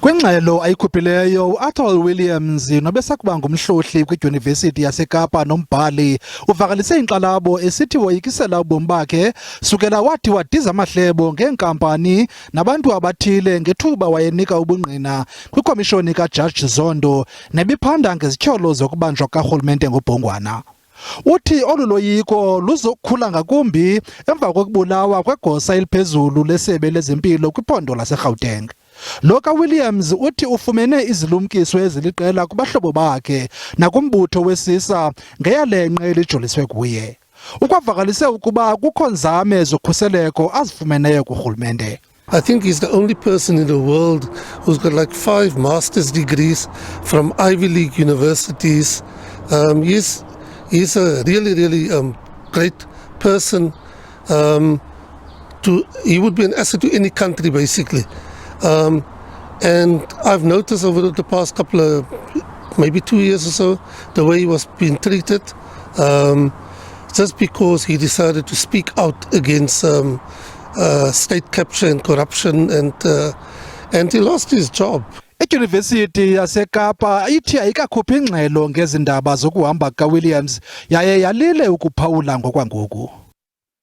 Kwingxelo ayikhuphileyo uAthol Williams nobesakuba ngumhlohli kwidyunivesithi yaseKapa nombhali uvakalise inkxalabo esithi woyikisela ubomi bakhe sukela wathi wadiza amahlebo ngeenkampani nabantu abathile ngethuba wayenika ubungqina kwikomishoni kaJaji Zondo nebiphanda ngezityholo zokubanjwa karhulumente ngobhongwana. Uthi olu loyiko luzokukhula ngakumbi emva kokubulawa kwegosa eliphezulu lesebe lezempilo kwiphondo laseGauteng. Lo kaWilliams uthi ufumene izilumkiso eziliqela kubahlobo bakhe nakumbutho wesisa ngeyalenqe elijoliswe kuye. Ukwavakalise ukuba kukho nzame zokhuseleko azifumeneyo kurhulumente. I think he's the only person in the world who's got like 5 master's degrees from Ivy League universities. He's a really great person. He would be an asset to any country, basically. And I've noticed over the past couple of, maybe 2 years or so, the way he was being treated, just because he decided to speak out against state capture and corruption, and he lost his job. Idyunivesithi yaseKapa ithi ayikakhuphi ingxelo ngezindaba zokuhamba kaWilliams yaye yalile ukuphawula ngokwangoku.